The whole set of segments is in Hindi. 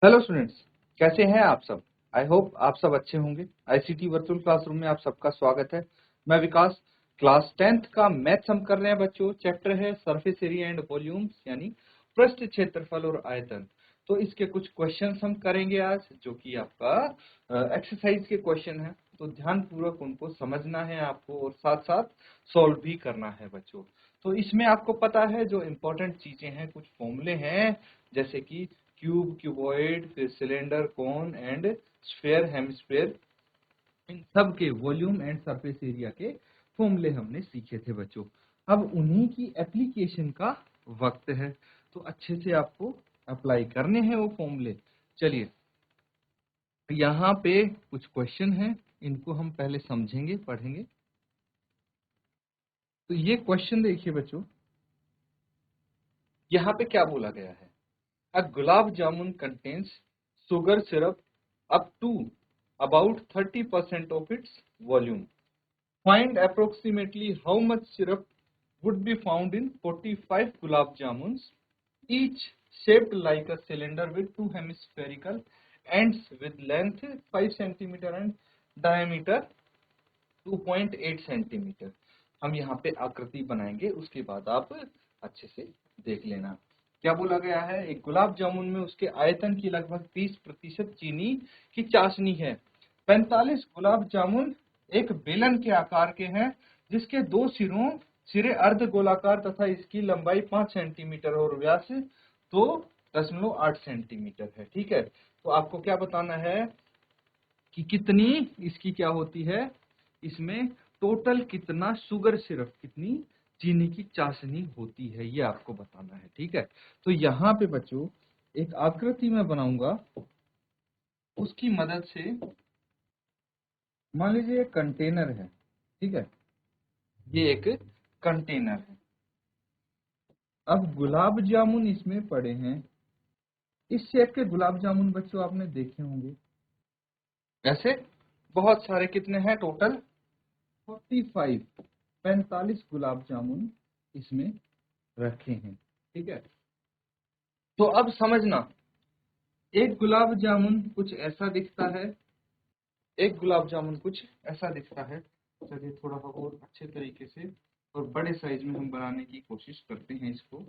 हेलो स्टूडेंट्स, कैसे हैं आप सब। आई होप आप सब अच्छे होंगे। आईसीटी वर्चुअल क्लासरूम में आप सबका स्वागत है। मैं विकास। क्लास 10th का मैथ्स हम कर रहे हैं बच्चों। चैप्टर है सरफेस एरिया एंड वॉल्यूम्स, यानी पृष्ठ क्षेत्रफल और आयतन। तो इसके कुछ क्वेश्चंस हम करेंगे आज, जो कि आपका एक्सरसाइज के क्वेश्चन है। तो ध्यानपूर्वक उनको समझना है आपको और साथ साथ सॉल्व भी करना है बच्चों। तो इसमें आपको पता है जो इम्पोर्टेंट चीजें हैं, कुछ फॉर्मूले हैं, जैसे कि क्यूब, क्यूबॉइड, फिर cylinder, cone and sphere, hemisphere, इन सब के वॉल्यूम एंड सरफेस एरिया के फॉर्मूले हमने सीखे थे बच्चों। अब उन्हीं की एप्लीकेशन का वक्त है, तो अच्छे से आपको अप्लाई करने हैं वो फॉर्मूले। चलिए, यहाँ पे कुछ क्वेश्चन हैं, इनको हम पहले समझेंगे, पढ़ेंगे। तो ये क्वेश्चन देखिए बच्चों, यहाँ पे क्या बोला गया है। A gulab jamun contains sugar syrup up to about 30% of its volume. Find approximately how much syrup would be found in 45 gulab jamuns, each shaped like a cylinder with two hemispherical ends with length 5 centimeter and diameter 2.8 centimetre. हम यहाँ पे आकृति बनाएंगे, उसके बाद आप अच्छे से देख लेना। क्या बोला गया है, एक गुलाब जामुन में उसके आयतन की लगभग 30% चीनी की चाशनी है। 45 गुलाब जामुन एक बेलन के आकार के हैं, जिसके दो सिरे अर्ध गोलाकार तथा इसकी लंबाई 5 सेंटीमीटर और व्यास 2.8 सेंटीमीटर है। ठीक है, तो आपको क्या बताना है कि कितनी इसकी क्या होती है, इसमें टोटल कितना शुगर सिरप, कितनी चीनी की चाशनी होती है, ये आपको बताना है। ठीक है, तो यहाँ पे बच्चों एक आकृति मैं बनाऊंगा, उसकी मदद से। मान लीजिए एक कंटेनर है, ठीक है, ये एक कंटेनर है। अब गुलाब जामुन इसमें पड़े हैं। इस शेप के गुलाब जामुन बच्चों आपने देखे होंगे, ऐसे बहुत सारे। कितने हैं टोटल? 45 गुलाब जामुन इसमें रखे हैं। ठीक है, तो अब समझना, एक गुलाब जामुन कुछ ऐसा दिखता है, एक गुलाब जामुन कुछ ऐसा दिखता है। चलिए थोड़ा सा और अच्छे तरीके से और बड़े साइज में हम बनाने की कोशिश करते हैं इसको।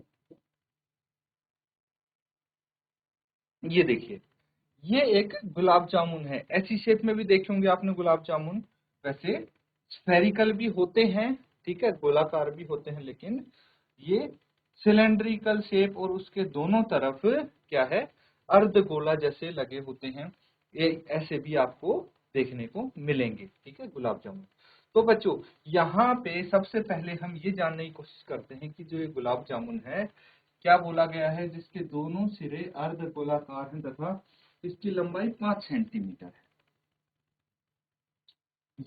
ये देखिए, ये एक गुलाब जामुन है। ऐसी शेप में भी देखे होंगे आपने गुलाब जामुन, वैसे स्फेरिकल भी होते हैं, ठीक है, गोलाकार भी होते हैं, लेकिन ये सिलेंड्रिकल शेप और उसके दोनों तरफ क्या है, अर्धगोला जैसे लगे होते हैं। ये ऐसे भी आपको देखने को मिलेंगे। ठीक है, गुलाब जामुन। तो बच्चों यहाँ पे सबसे पहले हम ये जानने की कोशिश करते हैं कि जो ये गुलाब जामुन है, क्या बोला गया है, जिसके दोनों सिरे अर्धगोलाकार हैं तथा इसकी लंबाई 5 सेंटीमीटर है।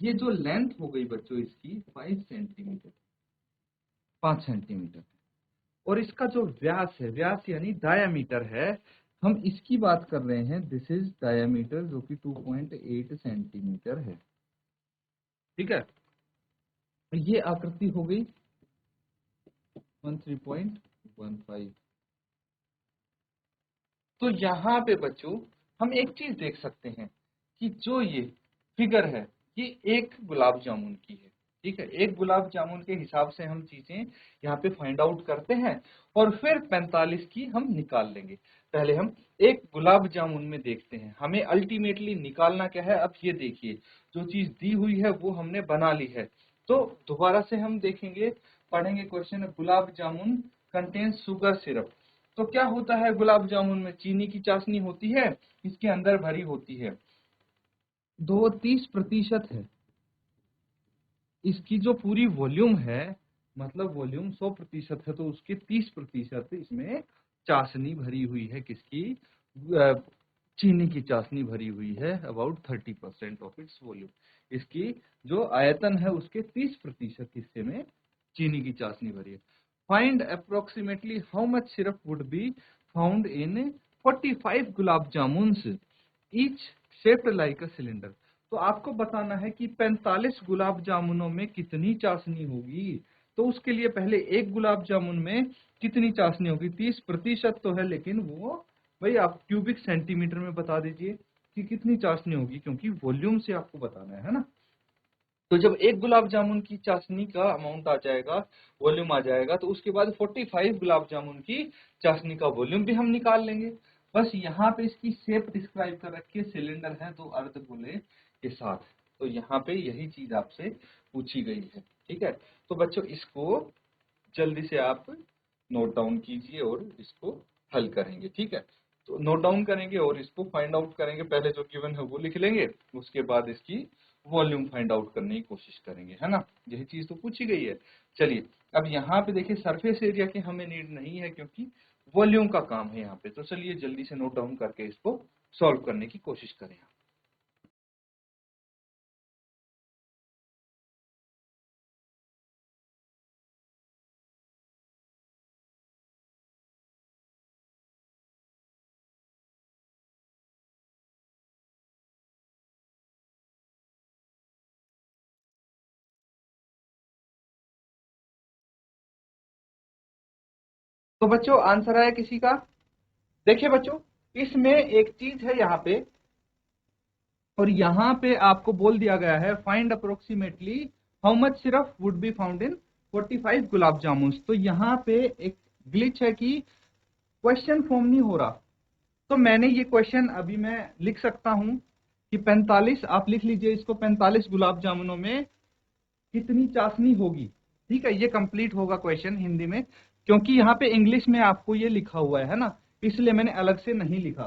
ये जो लेंथ हो गई बच्चों इसकी 5 सेंटीमीटर, 5 सेंटीमीटर। और इसका जो व्यास है, व्यास यानी डायामीटर है, हम इसकी बात कर रहे हैं। दिस इज डायामीटर, जो कि 2.8 सेंटीमीटर है। ठीक है, ये आकृति हो गई 13.15। तो यहाँ पे बच्चों हम एक चीज देख सकते हैं कि जो ये फिगर है, ये एक गुलाब जामुन की है। ठीक है, एक गुलाब जामुन के हिसाब से हम चीजें यहाँ पे फाइंड आउट करते हैं और फिर 45 की हम निकाल लेंगे। पहले हम एक गुलाब जामुन में देखते हैं, हमें अल्टीमेटली निकालना क्या है। अब ये देखिए, जो चीज दी हुई है वो हमने बना ली है। तो दोबारा से हम देखेंगे, पढ़ेंगे question. Gulab jamun contains sugar syrup. तो क्या होता है, गुलाब जामुन में चीनी की चाशनी होती है, इसके अंदर भरी होती है। 30% है इसकी जो पूरी वॉल्यूम है, मतलब वॉल्यूम 100% है, तो उसके 30% इसमें चाशनी भरी हुई है। किसकी? चीनी की चाशनी भरी हुई है, अबाउट 30% ऑफ इट्स वॉल्यूम। इसकी जो आयतन है उसके 30% हिस्से में चीनी की चाशनी भरी है। Find approximately how much syrup would be found in 45 gulab jamuns, each shaped like a cylinder. तो आपको बताना है कि 45 गुलाब जामुनों में कितनी चाशनी होगी। तो उसके लिए पहले एक गुलाब जामुन में कितनी चाशनी होगी, 30% तो है, लेकिन वो भाई आप क्यूबिक सेंटीमीटर में बता दीजिए कि कितनी चाशनी होगी, क्योंकि वॉल्यूम से आपको बताना है ना। तो जब एक गुलाब जामुन की चाशनी का अमाउंट आ जाएगा, वॉल्यूम आ जाएगा, तो उसके बाद 45 गुलाब जामुन की चाशनी का वॉल्यूम भी हम निकाल लेंगे। बस यहाँ पे इसकी शेप डिस्क्राइब कर रखी है, सिलेंडर है दो अर्धगोले के साथ। तो यहाँ पे यही चीज आपसे पूछी गई है, ठीक है। तो बच्चों इसको जल्दी से आप नोट डाउन कीजिए और इसको हल करेंगे, ठीक है। तो नोट डाउन करेंगे और इसको फाइंड आउट करेंगे। पहले जो गिवन है वो लिख लेंगे, उसके बाद इसकी वॉल्यूम फाइंड आउट करने की कोशिश करेंगे, है ना। यही चीज तो पूछी गई है। चलिए अब यहाँ पे देखिए सरफेस एरिया की हमें नीड नहीं है, क्योंकि वॉल्यूम का काम है यहाँ पे। तो चलिए जल्दी से नोट डाउन करके इसको सॉल्व करने की कोशिश करें। तो बच्चों आंसर आया किसी का? देखिए बच्चों, इसमें एक चीज है यहाँ पे, और यहाँ पे आपको बोल दिया गया है find approximately how much syrup would be found in 45 gulab jamun. तो यहाँ पे एक ग्लिच है कि क्वेश्चन फॉर्म नहीं हो रहा। तो मैंने ये क्वेश्चन अभी मैं लिख सकता हूं कि 45, आप लिख लीजिए इसको, 45 गुलाब जामुनों में कितनी चाशनी होगी। ठीक है, ये कंप्लीट होगा क्वेश्चन हिंदी में, क्योंकि यहाँ पे इंग्लिश में आपको ये लिखा हुआ है ना, इसलिए मैंने अलग से नहीं लिखा।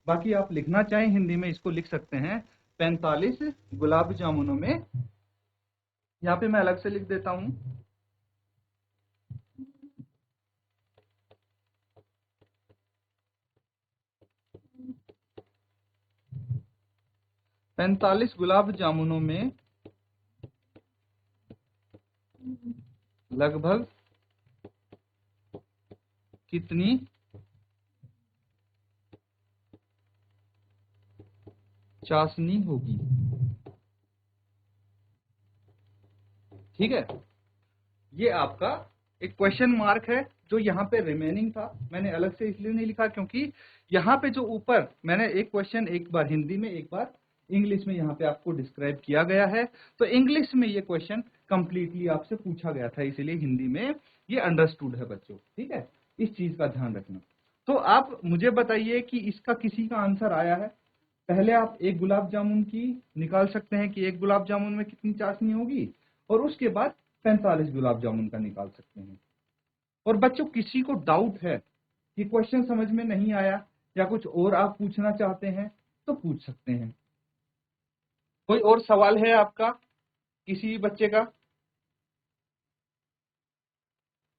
बाकी आप लिखना चाहें हिंदी में इसको लिख सकते हैं, 45 गुलाब जामुनों में। यहाँ पे मैं अलग से लिख देता हूं, 45 गुलाब जामुनों में लगभग कितनी चाशनी होगी। ठीक है, ये आपका एक क्वेश्चन मार्क है जो यहाँ पे रिमेनिंग था। मैंने अलग से इसलिए नहीं लिखा क्योंकि यहाँ पे जो ऊपर मैंने एक क्वेश्चन एक बार हिंदी में एक बार इंग्लिश में यहाँ पे आपको डिस्क्राइब किया गया है। तो इंग्लिश में ये क्वेश्चन कंप्लीटली आपसे पूछा गया था, इसीलिए हिंदी में ये अंडरस्टूड है बच्चों। ठीक है, इस चीज का ध्यान रखना। तो आप मुझे बताइए कि इसका किसी का आंसर आया है। पहले आप एक गुलाब जामुन की निकाल सकते हैं कि एक गुलाब जामुन में कितनी चाशनी होगी, और उसके बाद 45 गुलाब जामुन का निकाल सकते हैं। और बच्चों किसी को डाउट है कि क्वेश्चन समझ में नहीं आया या कुछ और आप पूछना चाहते हैं तो पूछ सकते हैं। कोई और सवाल है आपका किसी भी बच्चे का?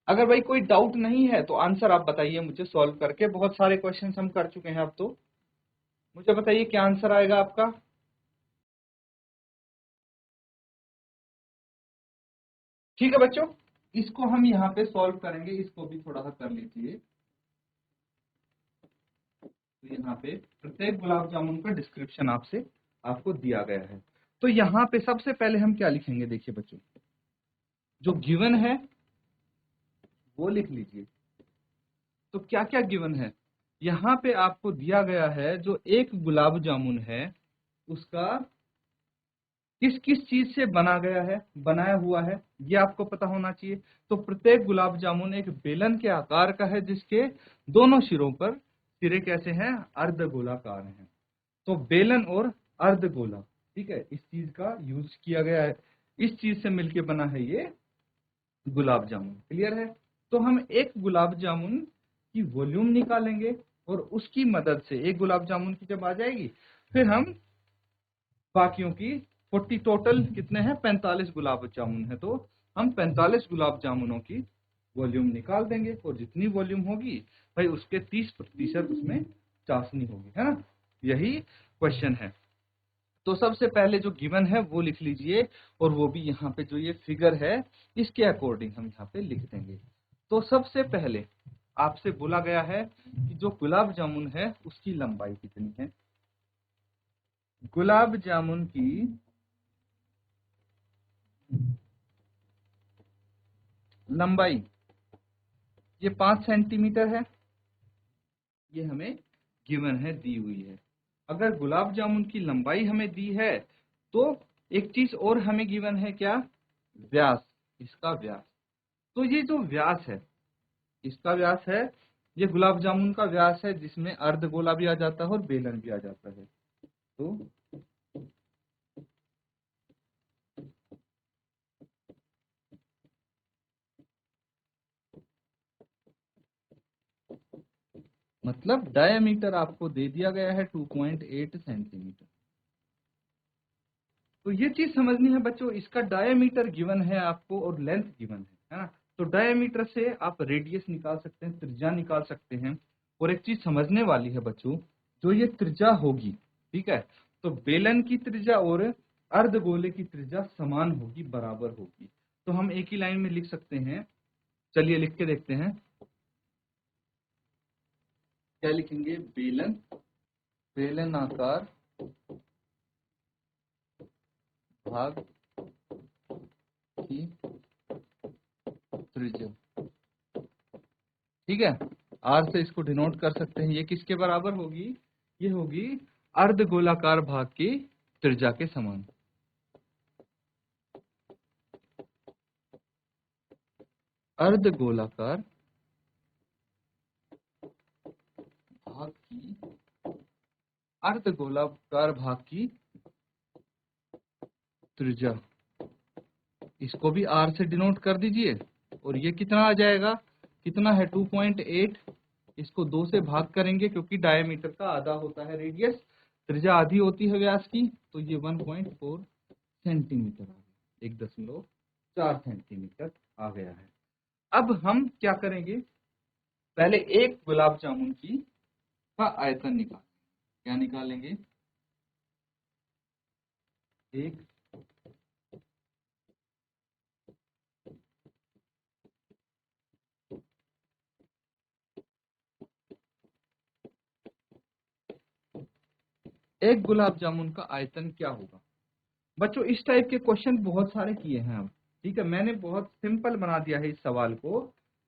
अगर भाई कोई डाउट नहीं है तो आंसर आप बताइए मुझे सॉल्व करके। बहुत सारे क्वेश्चन हम कर चुके हैं अब तो। मुझे बताइए क्या आंसर आएगा आपका। ठीक है बच्चों, इसको हम यहाँ पे सॉल्व करेंगे। इसको भी थोड़ा सा कर लीजिए। तो यहाँ पे प्रत्येक गुलाब जामुन का डिस्क्रिप्शन आपसे आपको दिया गया है। तो यहाँ पे सबसे पहले हम क्या लिखेंगे, देखिए बच्चों, जो गिवन है वो लिख लीजिए। तो क्या क्या गिवन है, यहाँ पे आपको दिया गया है जो एक गुलाब जामुन है उसका किस किस चीज से बना गया है, बनाया हुआ है, ये आपको पता होना चाहिए। तो प्रत्येक गुलाब जामुन एक बेलन के आकार का है, जिसके दोनों सिरों पर, सिरे कैसे हैं, अर्धगोलाकार हैं। तो बेलन और अर्धगोला, ठीक है, इस चीज का यूज किया गया है। इस चीज से मिलके बना है ये गुलाब जामुन। क्लियर है? तो हम एक गुलाब जामुन की वॉल्यूम निकालेंगे, और उसकी मदद से एक गुलाब जामुन की जब आ जाएगी, फिर हम बाकियों की 40, टोटल कितने हैं, 45 गुलाब जामुन है, तो हम 45 गुलाब जामुनों की वॉल्यूम निकाल देंगे। और जितनी वॉल्यूम होगी भाई उसके 30% उसमें चाशनी होगी, है ना। यही क्वेश्चन है। तो सबसे पहले जो गिवन है वो लिख लीजिए, और वो भी यहाँ पे जो ये फिगर है इसके अकॉर्डिंग हम यहाँ पे लिख देंगे। तो सबसे पहले आपसे बोला गया है कि जो गुलाब जामुन है उसकी लंबाई कितनी है। गुलाब जामुन की लंबाई ये 5 सेंटीमीटर है, ये हमें गिवन है, दी हुई है। अगर गुलाब जामुन की लंबाई हमें दी है तो एक चीज और हमें गिवन है, क्या? व्यास, इसका व्यास। तो ये जो व्यास है, इसका व्यास है, ये गुलाब जामुन का व्यास है, जिसमें अर्धगोला भी आ जाता है और बेलन भी आ जाता है। तो मतलब डायमीटर आपको दे दिया गया है 2.8 सेंटीमीटर। तो ये चीज समझनी है बच्चों, इसका डायमीटर गिवन है आपको और लेंथ गिवन है ना। तो डायमीटर से आप रेडियस निकाल सकते हैं, त्रिज्या निकाल सकते हैं। और एक चीज समझने वाली है बच्चों, जो ये त्रिज्या होगी, ठीक है, तो बेलन की त्रिज्या और अर्धगोले की त्रिज्या समान होगी, बराबर होगी। तो हम एक ही लाइन में लिख सकते हैं। चलिए लिख के देखते हैं, क्या लिखेंगे? बेलन, बेलनाकार भाग की त्रिज्या, ठीक है, आर से इसको डिनोट कर सकते हैं। ये किसके बराबर होगी? ये होगी अर्धगोलाकार भाग की त्रिज्या के समान। अर्धगोलाकार भाग की, अर्धगोलाकार भाग की त्रिज्या, इसको भी आर से डिनोट कर दीजिए। और ये कितना आ जाएगा? कितना है? 2.8। इसको 2 से भाग करेंगे क्योंकि डायमीटर का आधा होता है रेडियस, त्रिज्या आधी होती है व्यास की, तो ये 1.4 सेंटीमीटर आ गया, 1.4 सेंटीमीटर आ गया है। अब हम क्या करेंगे? पहले एक गुलाब जामुन की का आयतन निकाल, क्या निकालेंगे? एक एक गुलाब जामुन का आयतन क्या होगा? बच्चों इस टाइप के क्वेश्चन बहुत सारे किए हैं हम, ठीक है, मैंने बहुत सिंपल बना दिया है इस सवाल को।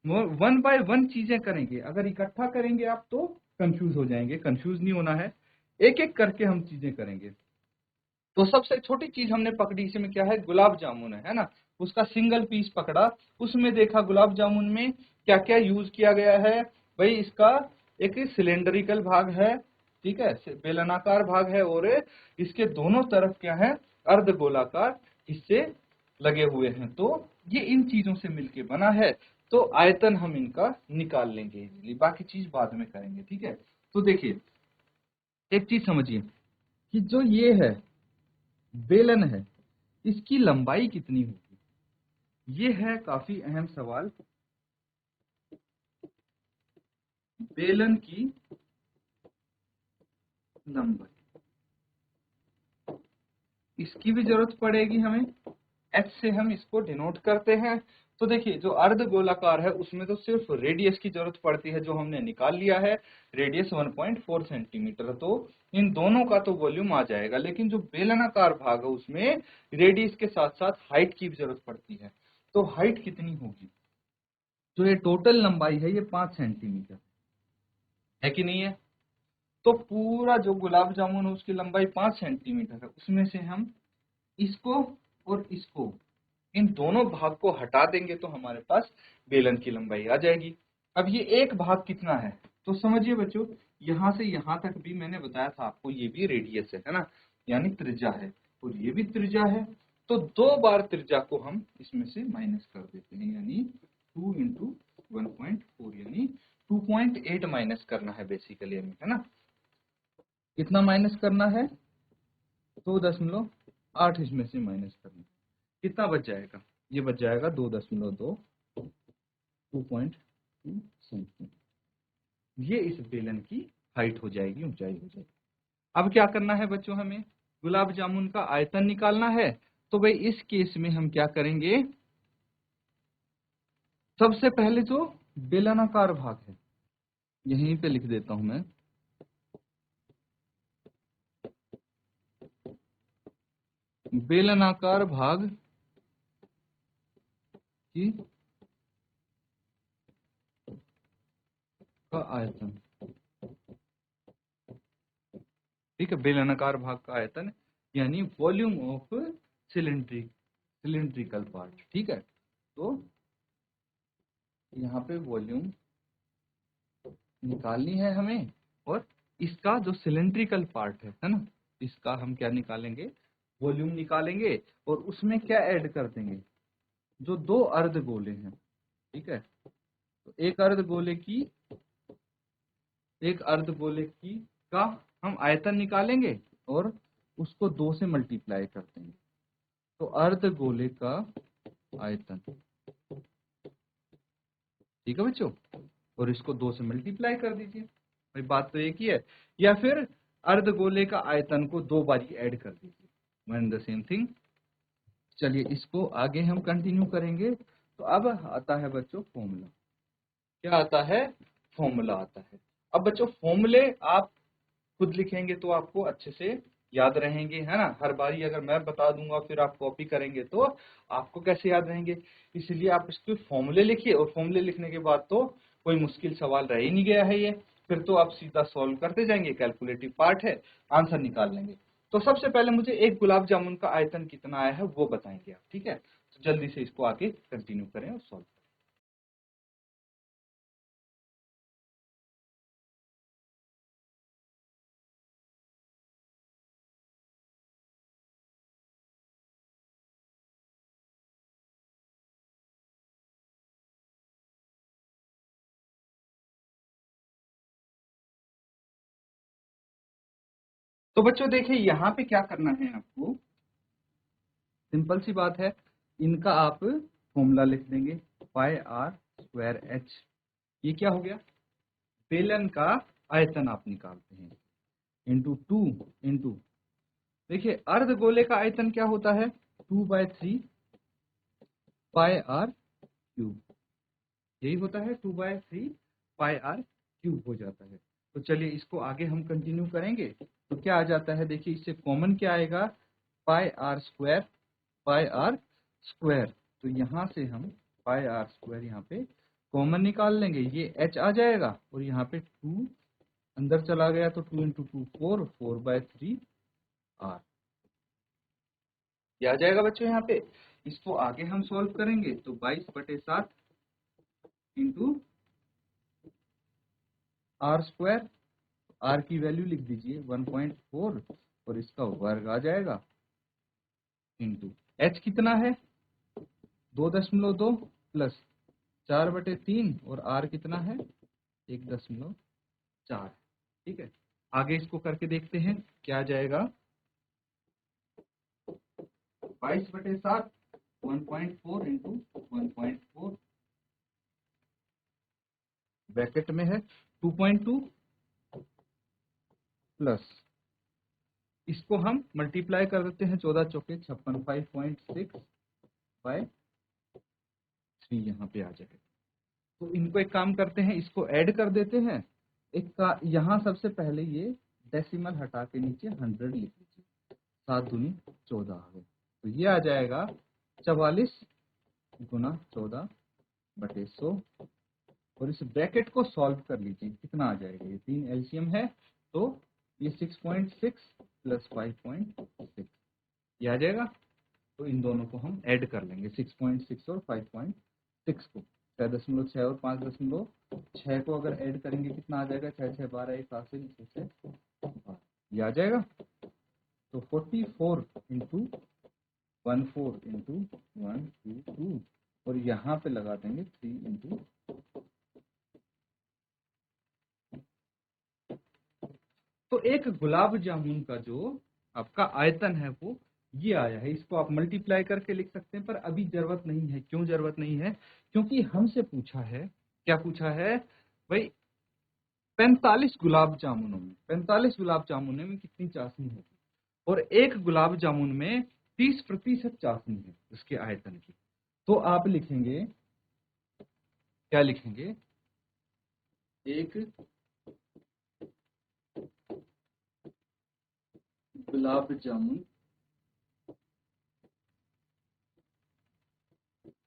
वन बाय वन चीजें करेंगे, अगर इकट्ठा करेंगे आप तो कंफ्यूज हो जाएंगे, कंफ्यूज नहीं होना है, एक एक करके हम चीजें करेंगे। तो सबसे छोटी चीज हमने पकड़ी, इसमें क्या है? गुलाब जामुन है ना, उसका सिंगल पीस पकड़ा, उसमें देखा गुलाब जामुन में क्या क्या यूज किया गया है। भाई इसका एक सिलेंड्रिकल भाग है, ठीक है, बेलनाकार भाग है, और इसके दोनों तरफ क्या है? अर्धगोलाकार हिस्से लगे हुए हैं। तो ये इन चीजों से मिलके बना है। तो आयतन हम इनका निकाल लेंगे इजीली, बाकी चीज बाद में करेंगे, ठीक है। तो देखिए एक चीज समझिए कि जो ये है बेलन है, इसकी लंबाई कितनी होगी? ये है काफी अहम सवाल। बेलन की लंबाई, इसकी भी जरूरत पड़ेगी हमें, एच से हम इसको डिनोट करते हैं। तो देखिए जो अर्ध गोलाकार है उसमें तो सिर्फ रेडियस की जरूरत पड़ती है, जो हमने निकाल लिया है, रेडियस 1.4 सेंटीमीटर। तो इन दोनों का तो वॉल्यूम आ जाएगा, लेकिन जो बेलनाकार भाग है उसमें रेडियस के साथ साथ हाइट की भी जरूरत पड़ती है। तो हाइट कितनी होगी? जो ये टोटल लंबाई है ये 5 सेंटीमीटर है कि नहीं है? तो पूरा जो गुलाब जामुन है उसकी लंबाई 5 सेंटीमीटर है, उसमें से हम इसको और इसको, इन दोनों भाग को हटा देंगे तो हमारे पास बेलन की लंबाई आ जाएगी। अब ये एक भाग कितना है? तो समझिए बच्चों, यहां से यहां तक भी मैंने बताया था आपको, ये भी रेडियस है ना, यानी त्रिज्या है, और ये भी त्रिज्या है। तो 2 बार त्रिज्या को हम इसमें से माइनस कर देते हैं, यानी 2 इंटू 1.4, यानी 2.8 माइनस करना है बेसिकली हमें, है ना। कितना माइनस करना है? 2.8 इसमें से माइनस करना है। कितना बच जाएगा? ये बच जाएगा 2.2, 2.2 सेंटीमीटर। ये इस बेलन की हाइट हो जाएगी, ऊंचाई हो जाएगी। अब क्या करना है बच्चों? हमें गुलाब जामुन का आयतन निकालना है। तो भाई इस केस में हम क्या करेंगे? सबसे पहले जो बेलनाकार भाग है, यहीं पे लिख देता हूं मैं, बेलनाकार भाग की का आयतन, ठीक है, बेलनाकार भाग का आयतन यानी वॉल्यूम ऑफ सिलिंड्रिकल पार्ट। ठीक है, तो यहाँ पे वॉल्यूम निकालनी है हमें, और इसका जो सिलिंड्रिकल पार्ट है ना, इसका हम क्या निकालेंगे, वॉल्यूम निकालेंगे, और उसमें क्या ऐड कर देंगे, जो दो अर्धगोले हैं। ठीक है, तो एक अर्धगोले की का हम आयतन निकालेंगे और उसको 2 से मल्टीप्लाई कर देंगे, तो अर्धगोले का आयतन। ठीक है बच्चों, और इसको 2 से मल्टीप्लाई कर दीजिए, भाई बात तो एक ही है। या फिर अर्धगोले का आयतन को 2 बारी ऐड कर दीजिए, वन द सेम थिंग। चलिए इसको आगे हम कंटिन्यू करेंगे। तो अब आता है बच्चों फॉर्मूला। क्या आता है, फॉर्मूला आता है। अब बच्चों फॉर्मूले आप खुद लिखेंगे तो आपको अच्छे से याद रहेंगे, है ना। हर बारी अगर मैं बता दूंगा फिर आप कॉपी करेंगे तो आपको कैसे याद रहेंगे। इसलिए आप इसके फॉर्मूले लिखिए, और फॉर्मूले लिखने के बाद तो कोई मुश्किल सवाल रह ही नहीं गया है ये, फिर तो आप सीधा सॉल्व करते जाएंगे, कैलकुलेटिव पार्ट है, आंसर निकाल लेंगे। तो सबसे पहले मुझे एक गुलाब जामुन का आयतन कितना आया है वो बताएंगे आप। ठीक है, तो जल्दी से इसको आगे कंटिन्यू करें और सॉल्व। तो बच्चों देखिए यहाँ पे क्या करना है आपको, सिंपल सी बात है, इनका आप फॉर्मूला लिख देंगे, पाई आर स्क्वायर एच। ये क्या हो गया, बेलन का आयतन आप निकालते हैं, इंटू 2 इंटू, देखिए अर्धगोले का आयतन क्या होता है, 2/3 पाई आर क्यूब, यही होता है, 2/3 पाई आर क्यूब हो जाता है। तो चलिए इसको आगे हम कंटिन्यू करेंगे। तो क्या आ जाता है, देखिए इससे कॉमन क्या आएगा, pi r square, pi r square. तो यहाँ से हम पाई आर स्क्वायर यहाँ पे कॉमन निकाल लेंगे, ये h आ जाएगा, और यहाँ पे 2 अंदर चला गया तो 2 इंटू 2 4, 4/3 आर, ये आ जाएगा बच्चों यहाँ पे। इसको आगे हम सॉल्व करेंगे तो 22/7 इंटू आर स्क्वायर, आर की वैल्यू लिख दीजिए 1.4, और इसका वर्ग आ जाएगा, इंटू एच कितना है 2.2 प्लस 4/3, और आर कितना है 1.4। ठीक है, आगे इसको करके देखते हैं क्या आ जाएगा, 22/7 1.4 इंटू 1.4 ब्रैकेट में है 2.2 प्लस, इसको हम मल्टीप्लाई कर देते हैं, 14 चौके 56, 5.6 बाय 3 यहाँ पे आ जाएगा। तो इनको एक काम करते हैं, इसको ऐड कर देते हैं। एक का यहाँ सबसे पहले ये डेसिमल हटा के नीचे 100 लिख लीजिए, 7 दूनी 14 आ गए, तो ये आ जाएगा 44 गुना 14/100। और इस ब्रैकेट को सॉल्व कर लीजिए, कितना आ जाएगा, ये 3 एलसीएम है, तो ये 6.6 प्लस 5.6 ये आ जाएगा। तो इन दोनों को हम ऐड कर लेंगे, 6.6 और 5.6 को, 6.6 और 5.6 को अगर ऐड करेंगे कितना आ जाएगा, 6 6 12, 1 7 से 6 12 ये आ जाएगा। तो 44 इंटू 14 इंटू 122, और यहाँ पे लगा देंगे 3 इंटू। तो एक गुलाब जामुन का जो आपका आयतन है वो ये आया है, इसको आप मल्टीप्लाई करके लिख सकते हैं, पर अभी जरूरत नहीं है। क्यों जरूरत नहीं है, क्योंकि हमसे पूछा है, क्या पूछा है भाई, 45 गुलाब जामुनों में कितनी चाशनी होगी, और एक गुलाब जामुन में 30% चाशनी है उसके आयतन की। तो आप लिखेंगे, क्या लिखेंगे, एक गुलाब जामुन,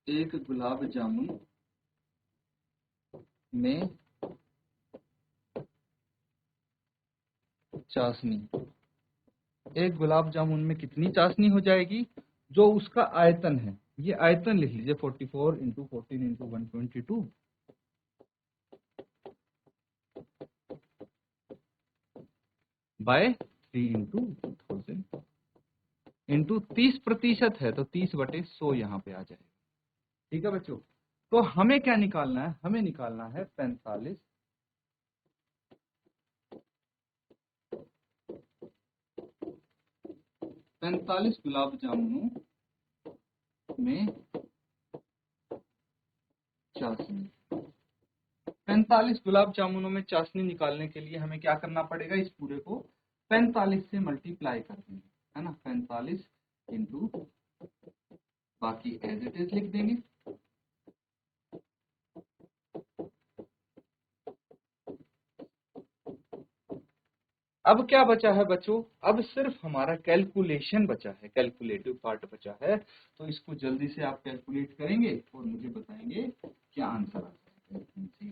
एक गुलाब जामुन में चाशनी एक गुलाब जामुन में कितनी चाशनी हो जाएगी, जो उसका आयतन है, ये आयतन लिख लीजिए 44 into 14 into 122 by 3 into 2000 into 30% है तो 30/100 यहाँ पे आ जाएगा। ठीक है बच्चों, तो हमें क्या निकालना है, हमें निकालना है 45 गुलाब जामुनों में चाशनी। 45 गुलाब जामुनों में चाशनी निकालने के लिए हमें क्या करना पड़ेगा, इस पूरे को 45 से मल्टीप्लाई कर देंगे, है ना। 45 इंटू बाकी एज इट इज लिख देंगे। अब क्या बचा है बच्चों, अब सिर्फ हमारा कैलकुलेशन बचा है, कैलकुलेटिव पार्ट बचा है। तो इसको जल्दी से आप कैलकुलेट करेंगे और मुझे बताएंगे क्या आंसर आता है।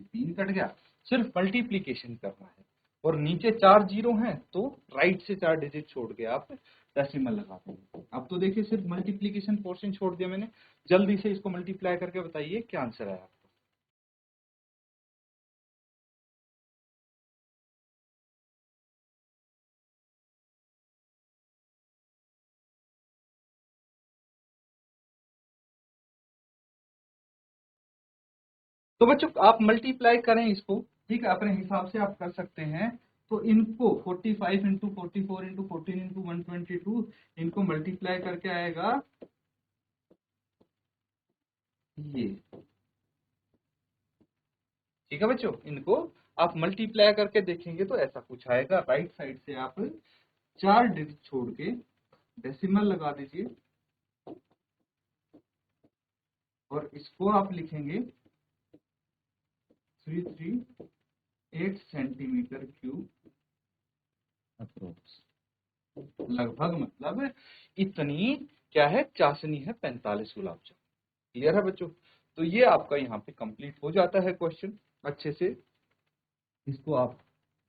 3 कट गया, सिर्फ मल्टीप्लीकेशन करना है और नीचे 4 जीरो हैं तो राइट से 4 डिजिट छोड़ के आप डेसिमल लगा देंगे। अब तो देखिए सिर्फ मल्टीप्लीकेशन पोर्शन छोड़ दिया मैंने, जल्दी से इसको मल्टीप्लाई करके बताइए क्या आंसर आया। तो बच्चों आप मल्टीप्लाई करें इसको, ठीक है, अपने हिसाब से आप कर सकते हैं। तो इनको 45 इंटू 44 इंटू 14 इंटू 122 इनको मल्टीप्लाई करके आएगा ये। ठीक है बच्चों, इनको आप मल्टीप्लाई करके देखेंगे तो ऐसा कुछ आएगा। राइट साइड से आप 4 डिजिट छोड़ के डेसिमल लगा दीजिए और इसको आप लिखेंगे 338 सेंटीमीटर क्यूब अप्रोक्स, लगभग मतलब इतनी क्या है, चाशनी है 45 गुलाब जामुन। क्लियर है बच्चों, तो ये आपका यहाँ पे कंप्लीट हो जाता है क्वेश्चन। अच्छे से इसको आप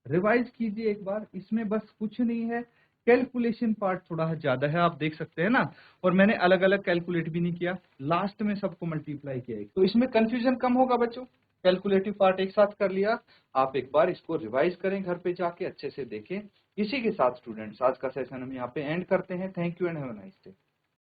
रिवाइज कीजिए एक बार, इसमें बस कुछ नहीं है, कैलकुलेशन पार्ट थोड़ा ज्यादा है, आप देख सकते हैं ना। और मैंने अलग अलग कैलकुलेट भी नहीं किया, लास्ट में सबको मल्टीप्लाई किया, तो इसमें कंफ्यूजन कम होगा बच्चों। कैलकुलेटिव पार्ट एक साथ कर लिया, आप एक बार इसको रिवाइज करें घर पे जाके, अच्छे से देखें। इसी के साथ स्टूडेंट्स आज का सेशन हम यहाँ पे एंड करते हैं। Thank you and have a nice day.